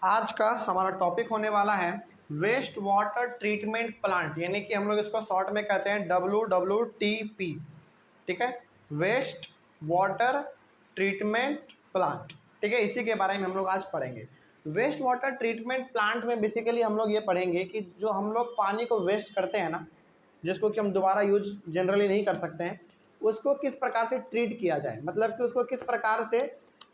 आज का हमारा टॉपिक होने वाला है वेस्ट वाटर ट्रीटमेंट प्लांट, यानी कि हम लोग इसको शॉर्ट में कहते हैं WWTP। ठीक है, वेस्ट वाटर ट्रीटमेंट प्लांट। ठीक है, इसी के बारे में हम लोग आज पढ़ेंगे। वेस्ट वाटर ट्रीटमेंट प्लांट में बेसिकली हम लोग ये पढ़ेंगे कि जो हम लोग पानी को वेस्ट करते हैं ना, जिसको कि हम दोबारा यूज जनरली नहीं कर सकते हैं, उसको किस प्रकार से ट्रीट किया जाए। मतलब कि उसको किस प्रकार से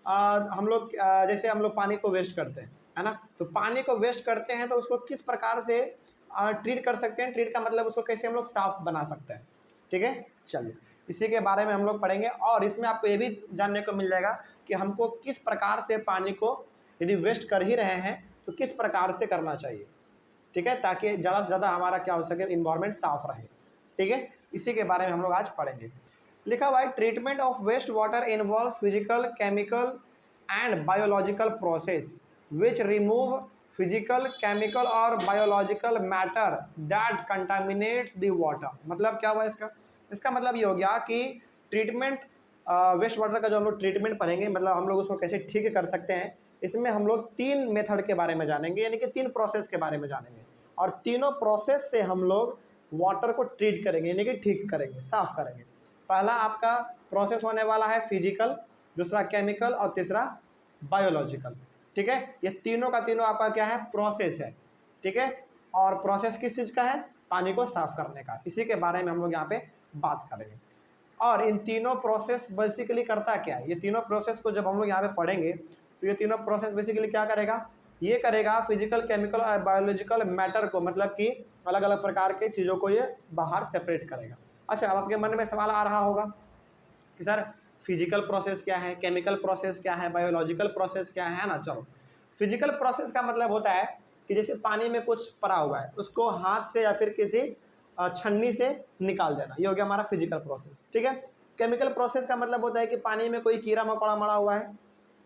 हम लोग जैसे हम लोग पानी को वेस्ट करते हैं, है ना, तो पानी को वेस्ट करते हैं तो उसको किस प्रकार से ट्रीट कर सकते हैं। ट्रीट का मतलब उसको कैसे हम लोग साफ बना सकते हैं। ठीक है, चलिए इसी के बारे में हम लोग पढ़ेंगे। और इसमें आपको ये भी जानने को मिल जाएगा कि हमको किस प्रकार से पानी को यदि वेस्ट कर ही रहे हैं तो किस प्रकार से करना चाहिए। ठीक है, ताकि ज़्यादा से ज़्यादा हमारा क्या हो सके, इन्वायरमेंट साफ रहे। ठीक है, इसी के बारे में हम लोग आज पढ़ेंगे। लिखा हुआ है treatment of waste water involves physical, chemical and biological process which remove physical, chemical और biological matter that contaminates the water. मतलब क्या हुआ इसका, इसका मतलब ये हो गया कि ट्रीटमेंट वेस्ट वाटर का जो हम लोग ट्रीटमेंट पढ़ेंगे, मतलब हम लोग उसको कैसे ठीक कर सकते हैं। इसमें हम लोग 3 मेथड के बारे में जानेंगे, यानी कि 3 प्रोसेस के बारे में जानेंगे। और तीनों प्रोसेस से हम लोग वाटर को ट्रीट करेंगे, यानी कि ठीक करेंगे, साफ करेंगे। पहला आपका प्रोसेस होने वाला है फिजिकल, दूसरा केमिकल और तीसरा बायोलॉजिकल। ठीक है, ये तीनों का तीनों आपका क्या है, प्रोसेस है। ठीक है, और प्रोसेस किस चीज़ का है, पानी को साफ करने का। इसी के बारे में हम लोग यहाँ पे बात करेंगे। और इन तीनों प्रोसेस बेसिकली करता क्या है, ये तीनों प्रोसेस को जब हम लोग यहाँ पे पढ़ेंगे तो ये तीनों प्रोसेस बेसिकली क्या करेगा, ये करेगा फिजिकल, केमिकल और बायोलॉजिकल मैटर को, मतलब कि अलग अलग प्रकार के चीज़ों को ये बाहर सेपरेट करेगा। अच्छा, अब आपके मन में सवाल आ रहा होगा कि सर फिजिकल प्रोसेस क्या है, केमिकल प्रोसेस क्या है, बायोलॉजिकल प्रोसेस क्या है ना। चलो, फिजिकल प्रोसेस का मतलब होता है कि जैसे पानी में कुछ पड़ा हुआ है, उसको हाथ से या फिर किसी छन्नी से निकाल देना, ये हो गया हमारा फिजिकल प्रोसेस। ठीक है, केमिकल प्रोसेस का मतलब होता है कि पानी में कोई कीड़ा मकोड़ा मरा हुआ है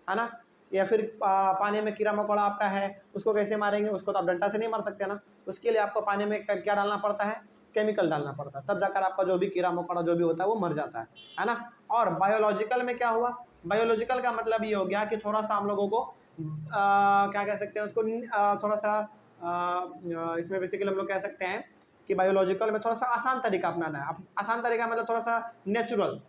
ना, या फिर पानी में कीड़ा मकोड़ा आपका है, उसको कैसे मारेंगे, उसको तो आप डंडा से नहीं मार सकते ना। उसके लिए आपको पानी में क्या डालना पड़ता है, केमिकल डालना पड़ता है, तब जाकर आपका जो भी कीड़ा मकोड़ा जो भी होता है वो मर जाता है ना। और बायोलॉजिकल में क्या हुआ, बायोलॉजिकल का मतलब ये हो गया कि थोड़ा सा हम लोगों को क्या कह सकते हैं उसको, थोड़ा सा इसमें बेसिकली हम लोग कह सकते हैं कि बायोलॉजिकल में थोड़ा सा आसान तरीका अपनाना है। आसान तरीका मतलब थोड़ा सा नेचुरल।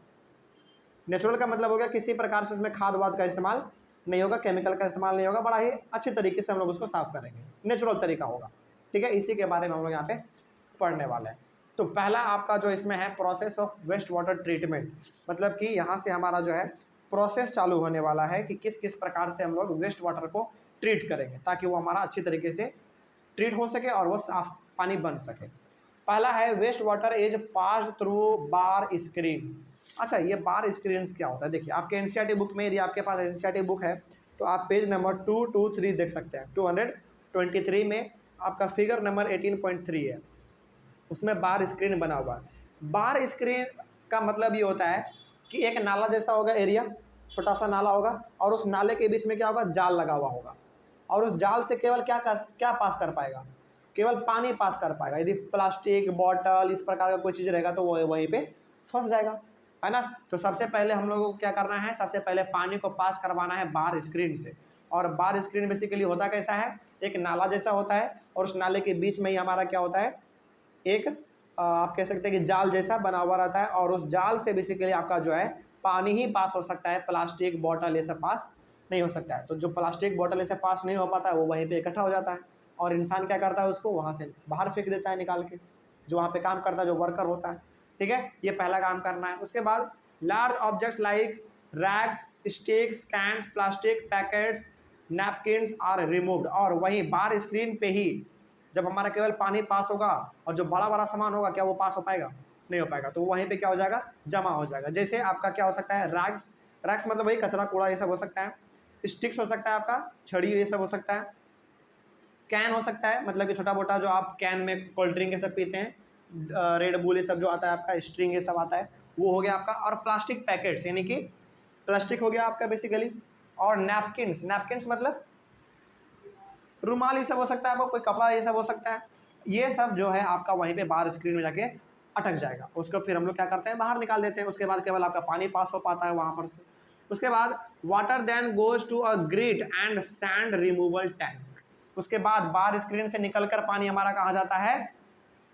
नेचुरल का मतलब हो गया किसी प्रकार से उसमें खाद वाद का इस्तेमाल नहीं होगा, केमिकल का इस्तेमाल नहीं होगा, बड़ा ही अच्छी तरीके से हम लोग उसको साफ करेंगे, नेचुरल तरीका होगा। ठीक है, इसी के बारे में हम लोग यहाँ पे पढ़ने वाले हैं। तो पहला आपका जो इसमें है process of waste water treatment, मतलब कि यहाँ से हमारा जो है प्रोसेस चालू होने वाला है कि किस किस प्रकार से हम लोग वेस्ट वाटर को ट्रीट करेंगे ताकि वो हमारा अच्छी तरीके से ट्रीट हो सके और वो साफ पानी बन सके। पहला है waste water is passed through bar screens. अच्छा, ये बार स्क्रीन्स क्या होता है, देखिए आपके एनसीईआरटी बुक में, यदि आपके पास एनसीईआरटी बुक है तो आप पेज नंबर 223 देख सकते हैं। 223 में आपका फिगर नंबर 18.3 है, उसमें बार स्क्रीन बना हुआ है। बार स्क्रीन का मतलब ये होता है कि एक नाला जैसा होगा एरिया, छोटा सा नाला होगा, और उस नाले के बीच में क्या होगा, जाल लगा हुआ होगा, और उस जाल से केवल क्या पास कर पाएगा, केवल पानी पास कर पाएगा। यदि प्लास्टिक बॉटल इस प्रकार का कोई चीज़ रहेगा तो वो वहीं पे फंस जाएगा, है ना। तो सबसे पहले हम लोगों को क्या करना है, सबसे पहले पानी को पास करवाना है बार स्क्रीन से। और बार स्क्रीन बेसिकली होता कैसा है, एक नाला जैसा होता है, और उस नाले के बीच में ही हमारा क्या होता है, एक आप कह सकते हैं कि जाल जैसा बना हुआ रहता है, और उस जाल से बेसिकली आपका जो है पानी ही पास हो सकता है, प्लास्टिक बॉटल ये सब पास नहीं हो सकता है। तो जो प्लास्टिक बॉटल ऐसे पास नहीं हो पाता है वो वहीं पे इकट्ठा हो जाता है, और इंसान क्या करता है, उसको वहाँ से बाहर फेंक देता है निकाल के, जो वहाँ पे काम करता है, जो वर्कर होता है। ठीक है, ये पहला काम करना है। उसके बाद large objects like rags, sticks, cans, plastic packets, napkins are removed. और वहीं बार स्क्रीन पे ही जब हमारा केवल पानी पास होगा और जो बड़ा बड़ा सामान होगा क्या वो पास हो पाएगा, नहीं हो पाएगा, तो वहीं पे क्या हो जाएगा, जमा हो जाएगा। जैसे आपका क्या हो सकता है, रैक्स, रैक्स मतलब वही कचरा कूड़ा ये सब हो सकता है, स्टिक्स हो सकता है आपका, छड़ी ये सब हो सकता है, कैन हो सकता है, मतलब कि छोटा मोटा जो आप कैन में कोल्ड ड्रिंक ये सब पीते हैं, रेड बुल ये सब जो आता है आपका, स्ट्रिंग ये सब आता है, वो हो गया आपका। और प्लास्टिक पैकेट्स यानी कि प्लास्टिक हो गया आपका बेसिकली। और नैपकिन्स, नैपकिन्स मतलब रुमाल ये सब हो सकता है, आपको कोई कपड़ा ये सब हो सकता है, ये सब जो है आपका वहीं पे बाहर स्क्रीन में जाके अटक जाएगा। उसको फिर हम लोग क्या करते हैं, बाहर निकाल देते हैं। उसके बाद केवल आपका पानी पास हो पाता है वहाँ पर से। उसके बाद water then goes to a grit and sand removal tank. उसके बाद बार स्क्रीन से निकलकर पानी हमारा कहाँ जाता है,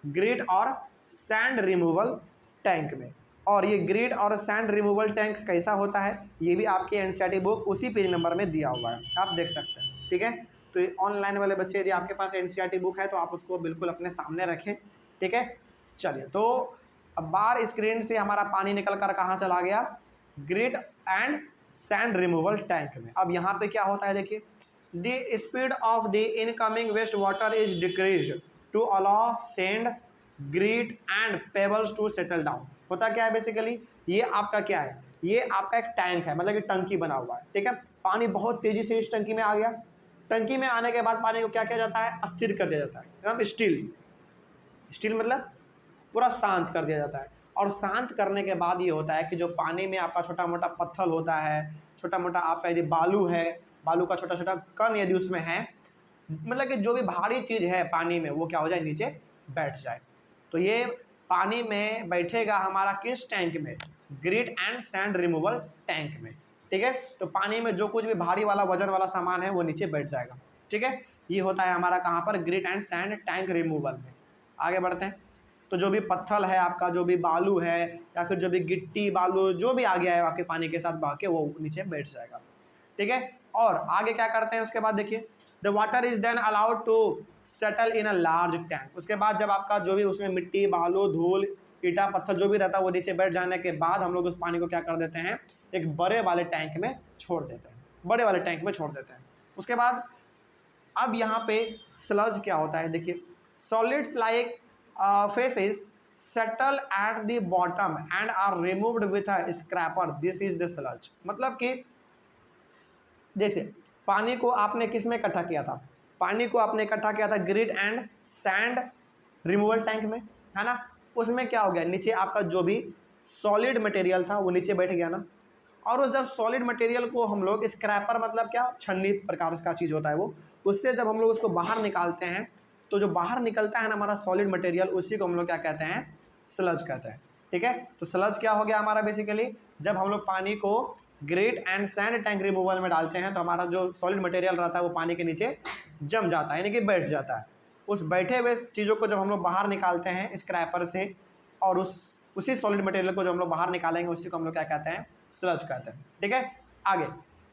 ग्रिट और सैंड रिमूवल टैंक में। और ये ग्रिट और सैंड रिमूवल टैंक कैसा होता है, ये भी आपके एनसीईआरटी बुक उसी पेज नंबर में दिया हुआ है, आप देख सकते हैं। ठीक है, तो ऑनलाइन वाले बच्चे यदि आपके पास एनसीईआरटी बुक है तो आप उसको बिल्कुल अपने सामने रखें। ठीक है, चलिए, तो अब बार स्क्रीन से हमारा पानी निकल कर कहाँ चला गया, grit and sand removal tank में। अब यहाँ पे क्या होता है, देखिए, the speed of the incoming waste water is decrease to allow sand, grit and pebbles to settle down. होता क्या है बेसिकली, ये आपका क्या है, ये आपका एक टैंक है, मतलब कि टंकी बना हुआ है। ठीक है, पानी बहुत तेजी से इस टंकी में आ गया। टंकी में आने के बाद पानी को क्या किया जाता है, अस्थिर कर दिया जाता है, एकदम स्टिल। स्टिल मतलब पूरा शांत कर दिया जाता है। और शांत करने के बाद ये होता है कि जो पानी में आपका छोटा मोटा पत्थर होता है, छोटा मोटा आपका यदि बालू है, बालू का छोटा छोटा कण यदि उसमें है, मतलब कि जो भी भारी चीज़ है पानी में, वो क्या हो जाए, नीचे बैठ जाए। तो ये पानी में बैठेगा हमारा किस टैंक में, grit and sand removal tank में। ठीक है, तो पानी में जो कुछ भी भारी वाला वजन वाला सामान है वो नीचे बैठ जाएगा। ठीक है, ये होता है हमारा कहाँ पर, grit and sand tank removal में। आगे बढ़ते हैं, तो जो भी पत्थर है आपका, जो भी बालू है या फिर जो भी गिट्टी बालू जो भी आ गया है आपके पानी के साथ बह के, वो नीचे बैठ जाएगा। ठीक है, और आगे क्या करते हैं उसके बाद, देखिए, the water is then allowed to settle in a large tank. उसके बाद जब आपका जो भी उसमें मिट्टी बालू धूल ईटा पत्थर जो भी रहता है वो नीचे बैठ जाने के बाद हम लोग उस पानी को क्या कर देते हैं, एक बड़े वाले टैंक में छोड़ देते हैं, बड़े वाले टैंक में छोड़ देते हैं। उसके बाद अब यहाँ पे स्लज क्या होता है, देखिए, solids like faeces settle at the bottom and are removed with a scraper, this is the sludge. मतलब कि जैसे पानी को आपने किस में इकट्ठा किया था, पानी को आपने इकट्ठा किया था grit and sand removal tank में, है ना। उसमें क्या हो गया, नीचे आपका जो भी सॉलिड मटेरियल था वो नीचे बैठ गया ना। और वो जब सॉलिड मटेरियल को हम लोग स्क्रैपर, मतलब क्या, छन्नी प्रकार का चीज़ होता है वो, उससे जब हम लोग उसको बाहर निकालते हैं, तो जो बाहर निकलता है ना हमारा सॉलिड मटेरियल, उसी को हम लोग क्या कहते हैं, स्लज कहते हैं। ठीक है, तो स्लज क्या हो गया हमारा, बेसिकली जब हम लोग पानी को great and sand tank removal में डालते हैं तो हमारा जो सॉलिड मटेरियल रहता है वो पानी के नीचे जम जाता है, यानी कि बैठ जाता है। उस बैठे हुए चीज़ों को जब हम लोग बाहर निकालते हैं स्क्रैपर से, और उसी सॉलिड मटेरियल को जब हम लोग बाहर निकालेंगे उसी को हम लोग क्या कहते हैं, स्लज कहते हैं। ठीक है, आगे,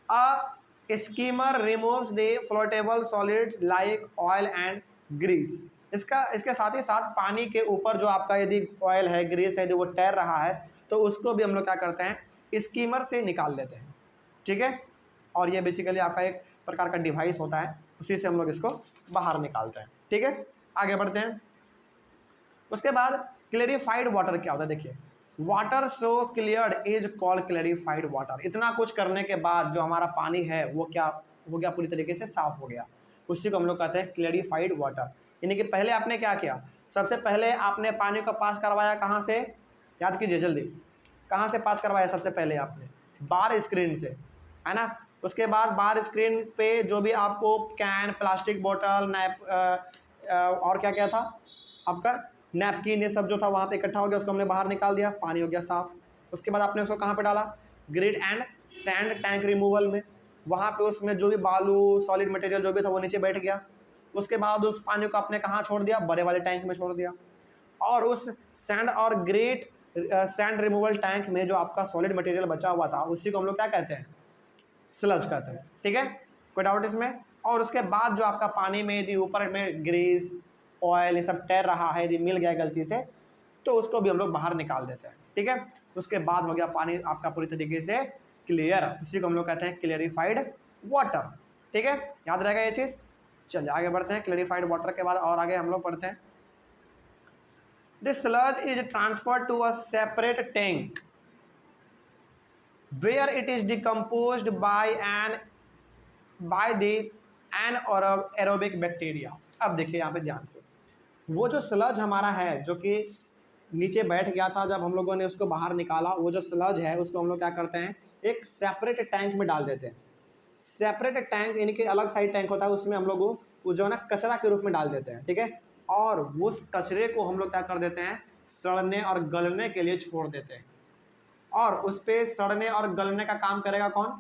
a skimmer removes the floatable solids like oil and grease. इसके साथ ही साथ पानी के ऊपर जो आपका यदि ऑयल है, ग्रीस है, यदि वो तैर रहा है तो उसको भी हम लोग क्या करते हैं, स्कीमर से निकाल लेते हैं। ठीक है, और ये बेसिकली आपका एक प्रकार का डिवाइस होता है, उसी से हम लोग इसको बाहर निकालते हैं। ठीक है, आगे बढ़ते हैं। उसके बाद क्लेरिफाइड वाटर क्या होता है, देखिए, water so cleared is called clarified water. इतना कुछ करने के बाद जो हमारा पानी है वो क्या हो गया, पूरी तरीके से साफ हो गया, उसी को हम लोग कहते हैं क्लेरिफाइड वाटर। यानी कि पहले आपने क्या किया, सबसे पहले आपने पानी को पास करवाया कहाँ से, याद कीजिए जल्दी, कहाँ से पास करवाया, सबसे पहले आपने बार स्क्रीन से, है ना। उसके बाद बार स्क्रीन पे जो भी आपको कैन, प्लास्टिक बोतल, और क्या क्या था आपका, नैपकिन, ये सब जो था वहाँ पे इकट्ठा हो गया, उसको हमने बाहर निकाल दिया, पानी हो गया साफ। उसके बाद आपने उसको कहाँ पे डाला, grid and sand tank removal में, वहाँ पे उसमें जो भी बालू सॉलिड मटेरियल जो भी था वो नीचे बैठ गया। उसके बाद उस पानी को आपने कहाँ छोड़ दिया, बड़े वाले टैंक में छोड़ दिया। और उस सैंड और ग्रेट सैंड रिमूवल टैंक में जो आपका सॉलिड मटेरियल बचा हुआ था उसी को हम लोग क्या कहते हैं, स्लज कहते हैं। ठीक है, कोई डाउट इसमें। और उसके बाद जो आपका पानी में यदि ऊपर में ग्रीस ऑयल ये सब तैर रहा है, यदि मिल गया गलती से, तो उसको भी हम लोग बाहर निकाल देते हैं। ठीक है, उसके बाद हो गया पानी आपका पूरी तरीके से क्लियर, इसी को हम लोग कहते हैं क्लियरिफाइड वाटर। ठीक है, याद रहेगा ये चीज़। चलिए आगे बढ़ते हैं, क्लियरिफाइड वाटर के बाद और आगे हम लोग पढ़ते हैं। This sludge is transferred to a separate tank where it is decomposed by the anaerobic bacteria। अब देखिए यहाँ पे ध्यान से, वो जो स्लज हमारा है जो कि नीचे बैठ गया था, जब हम लोगों ने उसको बाहर निकाला, वो जो स्लज है उसको हम लोग क्या करते हैं, एक सेपरेट टैंक में डाल देते हैं। सेपरेट टैंक यानी कि अलग साइड टैंक होता है, उसमें हम लोग वो जो है ना कचरा के रूप में डाल देते हैं। ठीक है, और उस कचरे को हम लोग क्या कर देते हैं, सड़ने और गलने के लिए छोड़ देते हैं। और उस पर सड़ने और गलने का काम करेगा कौन,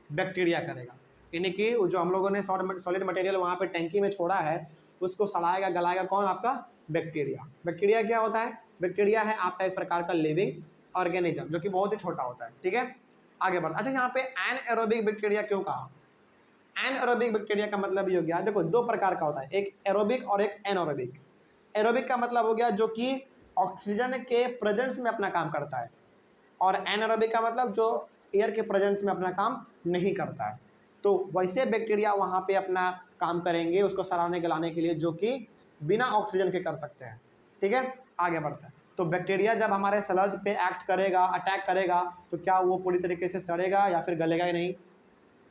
बैक्टीरिया करेगा। यानी कि जो हम लोगों ने सॉलिड मटेरियल वहाँ पे टैंकी में छोड़ा है उसको सड़ाएगा गलाएगा कौन? आपका बैक्टीरिया। बैक्टीरिया क्या होता है? बैक्टीरिया है आपका एक प्रकार का लिविंग ऑर्गेनिज्म जो कि बहुत ही छोटा होता है। ठीक है, आगे बढ़। अच्छा, यहाँ पे एनएरोबिक बैक्टीरिया क्यों कहा? एनएरोबिक बैक्टीरिया का मतलब ये हो गया, देखो दो प्रकार का होता है, एक एरोबिक और एक एनएरोबिक। एरोबिक का मतलब हो गया जो कि ऑक्सीजन के प्रेजेंस में अपना काम करता है, और एनएरोबिक का मतलब जो एयर के प्रेजेंस में अपना काम नहीं करता है। तो वैसे बैक्टीरिया वहाँ पे अपना काम करेंगे उसको सड़ाने गलाने के लिए, जो कि बिना ऑक्सीजन के कर सकते हैं। ठीक है, आगे बढ़ता है। तो बैक्टीरिया जब हमारे सलज पे एक्ट करेगा, अटैक करेगा, तो क्या वो पूरी तरीके से सड़ेगा या फिर गलेगा? ही नहीं,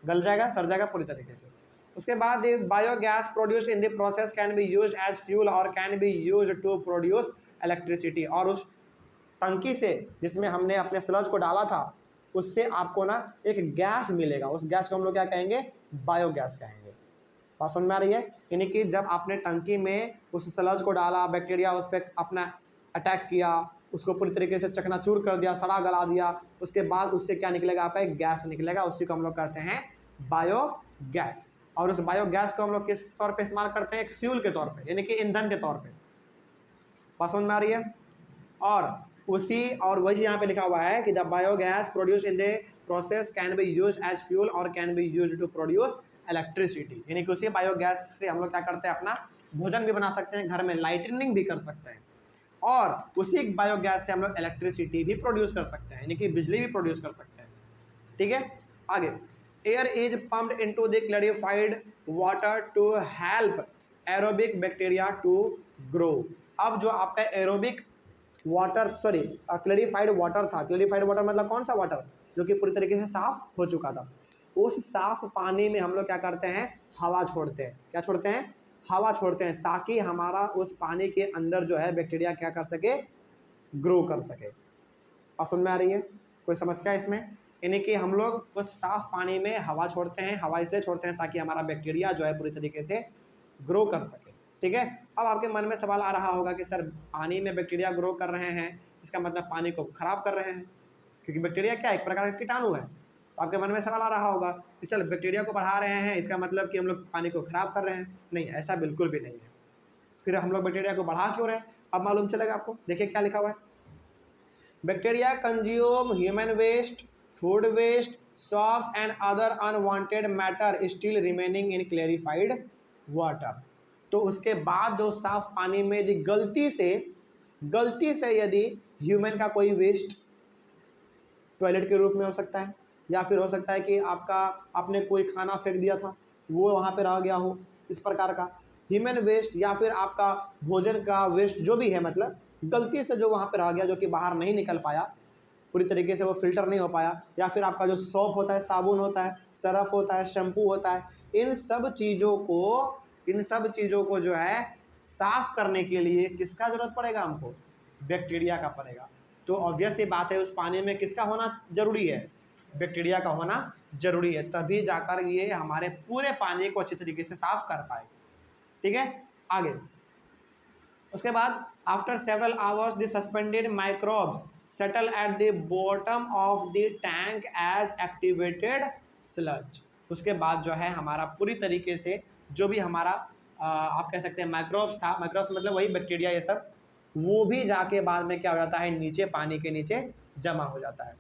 गल जाएगा, सड़ जाएगा पूरी तरीके से। उसके बाद biogas produce in the process can be used as fuel और can be used to produce electricity. और उस टंकी से जिसमें हमने अपने स्लज को डाला था उससे आपको ना एक गैस मिलेगा, उस गैस को हम लोग क्या कहेंगे? बायोगैस कहेंगे। बात समझ में आ रही है? यानी कि जब आपने टंकी में उस स्लज को डाला, बैक्टीरिया उस पर अपना अटैक किया, उसको पूरी तरीके से चकनाचूर कर दिया, सड़ा गला दिया, उसके बाद उससे क्या निकलेगा? आपका एक गैस निकलेगा, उसी को हम लोग कहते हैं बायोगैस। और उस बायोगैस को हम लोग किस तौर पे इस्तेमाल करते हैं? एक फ्यूल के तौर पे, यानी कि ईंधन के तौर पे। बात समझ में आ रही है? और वही यहाँ पे लिखा हुआ है कि the biogas produce in the process can be use as fuel और can be use to produce electricity. यानी कि उसी बायोगैस से हम लोग क्या करते हैं? अपना भोजन भी बना सकते हैं, घर में लाइटनिंग भी कर सकते हैं, और उसी बायोगैस से हम लोग इलेक्ट्रिसिटी भी प्रोड्यूस कर सकते हैं, यानी कि बिजली भी प्रोड्यूस कर सकते हैं। ठीक है, आगे। Air is pumped into the clarified water to help aerobic bacteria to grow. अब जो आपका एरोबिक वाटर, क्लैरिफाइड वाटर था, क्लैरिफाइड वाटर मतलब कौन सा वाटर? जो कि पूरी तरीके से साफ हो चुका था। उस साफ पानी में हम लोग क्या करते हैं? हवा छोड़ते हैं। क्या छोड़ते हैं? हवा छोड़ते हैं, ताकि हमारा उस पानी के अंदर जो है बैक्टीरिया क्या कर सके? ग्रो कर सके। और समझ में आ रही है? कोई समस्या इसमें? यानी कि हम लोग उस साफ पानी में हवा छोड़ते हैं। हवा इसलिए छोड़ते हैं ताकि हमारा बैक्टीरिया जो है पूरी तरीके से ग्रो कर सके। ठीक है, अब आपके मन में सवाल आ रहा होगा कि सर पानी में बैक्टीरिया ग्रो कर रहे हैं, इसका मतलब पानी को खराब कर रहे हैं, क्योंकि बैक्टीरिया क्या है? एक प्रकार का कीटाणु है। तो आपके मन में सवाल आ रहा होगा कि सर बैक्टीरिया को बढ़ा रहे हैं, इसका मतलब कि हम लोग पानी को खराब कर रहे हैं। नहीं, ऐसा बिल्कुल भी नहीं है। फिर हम लोग बैक्टीरिया को बढ़ा क्यों रहे हैं? अब मालूम चलेगा आपको। देखिए क्या लिखा हुआ है। Bacteria consume human waste, food waste, soft and other unwanted matter still remaining in clarified water. तो उसके बाद जो साफ पानी में यदि गलती से यदि ह्यूमन का कोई वेस्ट टॉयलेट के रूप में हो सकता है, या फिर हो सकता है कि आपने कोई खाना फेंक दिया था वो वहाँ पे रह गया हो, इस प्रकार का ह्यूमन वेस्ट, या फिर आपका भोजन का वेस्ट जो भी है, मतलब गलती से जो वहाँ पे रह गया, जो कि बाहर नहीं निकल पाया पूरी तरीके से, वो फिल्टर नहीं हो पाया, या फिर आपका जो सोप होता है, साबुन होता है, सरफ होता है, शैम्पू होता है, इन सब चीज़ों को जो है साफ करने के लिए किसका ज़रूरत पड़ेगा? हमको बैक्टीरिया का पड़ेगा। तो ऑब्वियस ये बात है, उस पानी में किसका होना जरूरी है? बैक्टीरिया का होना जरूरी है, तभी जाकर ये हमारे पूरे पानी को अच्छी तरीके से साफ कर पाए। ठीक है, आगे। उसके बाद after several hours the suspended microbes settle at the bottom of the tank as activated sludge. उसके बाद जो है हमारा पूरी तरीके से जो भी हमारा आप कह सकते हैं माइक्रोब्स था, माइक्रोब्स मतलब वही बैक्टीरिया, ये सब, वो भी जाके बाद में क्या हो जाता है? नीचे पानी के नीचे जमा हो जाता है।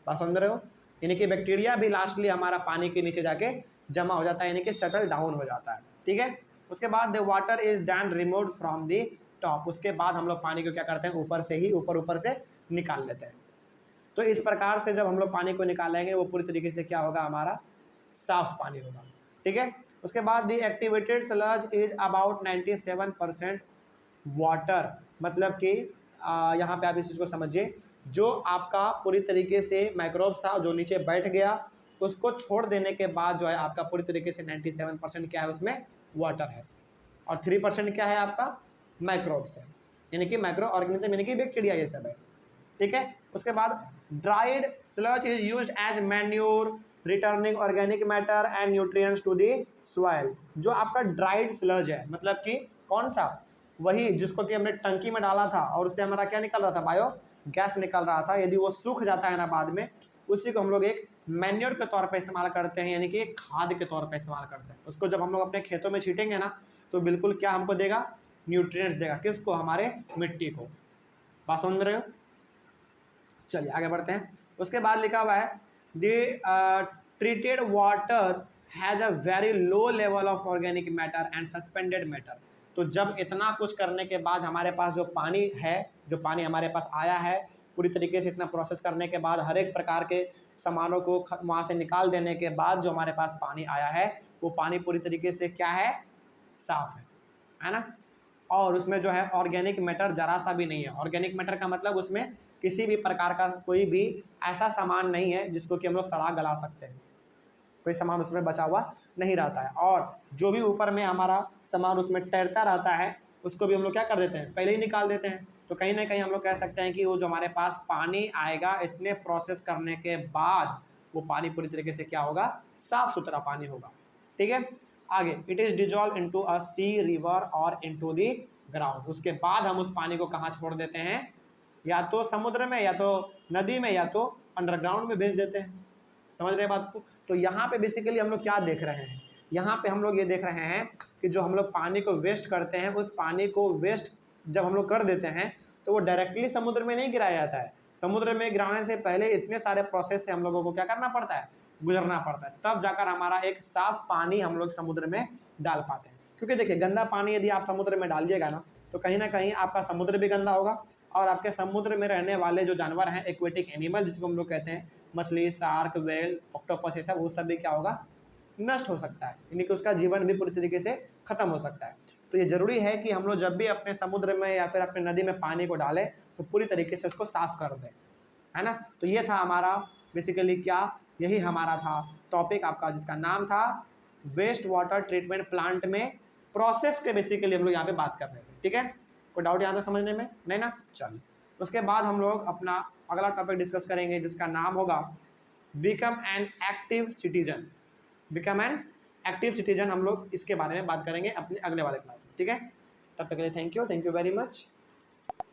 बात समझ रहे हो? यानी कि बैक्टीरिया भी लास्टली हमारा पानी के नीचे जाके जमा हो जाता है, यानी कि सेटल डाउन हो जाता है। ठीक है, उसके बाद the water is then removed from the top. उसके बाद हम लोग पानी को क्या करते हैं? ऊपर से निकाल लेते हैं। तो इस प्रकार से जब हम लोग पानी को निकालेंगे वो पूरी तरीके से क्या होगा? हमारा साफ पानी होगा। ठीक है, उसके बाद the activated sludge is about 97% water. मतलब कि यहाँ पे आप इस चीज़ को समझिए, जो आपका पूरी तरीके से माइक्रोब्स था जो नीचे बैठ गया, उसको छोड़ देने के बाद जो है आपका पूरी तरीके से 97% क्या है? उसमें वाटर है, और 3% क्या है? आपका माइक्रोब्स है, यानी कि माइक्रो ऑर्गेनिज्म, यानी कि बैक्टीरिया, ये सब है। ठीक है, उसके बाद dried sludge is used as manure returning organic matter and nutrients to the soil. जो आपका ड्राइड स्लज है, मतलब कि कौन सा? वही जिसको कि हमने टंकी में डाला था और उससे हमारा क्या निकल रहा था? बायो गैस निकल रहा था। यदि वो सूख जाता है ना बाद में, उसी को हम लोग एक मैन्योर के तौर पर इस्तेमाल करते हैं, यानी कि खाद के तौर पर इस्तेमाल करते हैं। उसको जब हम लोग अपने खेतों में छीटेंगे ना तो बिल्कुल क्या हमको देगा, न्यूट्रिएंट्स देगा। किसको, हमारे मिट्टी को। बात समझ में रहे हो। चलिए आगे बढ़ते हैं। उसके बाद लिखा हुआ है the treated water has a very low level of organic matter and suspended matter. तो जब इतना कुछ करने के बाद हमारे पास जो पानी है, जो पानी हमारे पास आया है, पूरी तरीके से इतना प्रोसेस करने के बाद हर एक प्रकार के सामानों को वहाँ से निकाल देने के बाद जो हमारे पास पानी आया है वो पानी पूरी तरीके से क्या है, साफ है ना। और उसमें जो है ऑर्गेनिक मैटर जरा सा भी नहीं है। ऑर्गेनिक मैटर का मतलब उसमें किसी भी प्रकार का कोई भी ऐसा सामान नहीं है जिसको कि हम लोग सड़ा गला सकते हैं, कोई सामान उसमें बचा हुआ नहीं रहता है। और जो भी ऊपर में हमारा सामान उसमें तैरता रहता है उसको भी हम लोग क्या कर देते हैं, पहले ही निकाल देते हैं। तो कहीं ना कहीं हम लोग कह सकते हैं कि वो जो हमारे पास पानी आएगा इतने प्रोसेस करने के बाद वो पानी पूरी तरीके से क्या होगा, साफ सुथरा पानी होगा। ठीक है, आगे it is dissolve into a sea, river और इनटू द ग्राउंड। उसके बाद हम उस पानी को कहाँ छोड़ देते हैं, या तो समुद्र में, या तो नदी में, या तो अंडरग्राउंड में भेज देते हैं। समझ रहे हैं बात को। तो यहाँ पे बेसिकली हम लोग क्या देख रहे हैं, यहाँ पे हम लोग ये देख रहे हैं कि जो हम लोग पानी को वेस्ट करते हैं उस पानी को वेस्ट जब हम लोग कर देते हैं तो वो डायरेक्टली समुद्र में नहीं गिराया जाता है। समुद्र में गिराने से पहले इतने सारे प्रोसेस से हम लोगों को क्या करना पड़ता है, गुजरना पड़ता है, तब जाकर हमारा एक साफ पानी हम लोग समुद्र में डाल पाते हैं। क्योंकि देखिए गंदा पानी यदि आप समुद्र में डालिएगा ना तो कहीं ना कहीं आपका समुद्र भी गंदा होगा और आपके समुद्र में रहने वाले जो जानवर हैं, एक्वेटिक एनिमल जिसको हम लोग कहते हैं, मछली, शार्क, वेल, ऑक्टोपस, ये सब, वो सब भी क्या होगा, नष्ट हो सकता है, यानी कि उसका जीवन भी पूरी तरीके से खत्म हो सकता है। तो ये जरूरी है कि हम लोग जब भी अपने समुद्र में या फिर अपने नदी में पानी को डालें तो पूरी तरीके से उसको साफ कर दें, है ना। तो ये था हमारा बेसिकली क्या, यही हमारा था टॉपिक आपका जिसका नाम था वेस्ट वाटर ट्रीटमेंट प्लांट में प्रोसेस के बेसिकली हम लोग यहाँ पे बात कर रहे थे। ठीक है, कोई डाउट यहाँ तक समझने में नहीं ना। चलिए उसके बाद हम लोग अपना अगला टॉपिक डिस्कस करेंगे जिसका नाम होगा become an active citizen. Become an active citizen हम लोग इसके बारे में बात करेंगे अपने अगले वाले क्लास में। ठीक है, तब तक के लिए थैंक यू वेरी मच।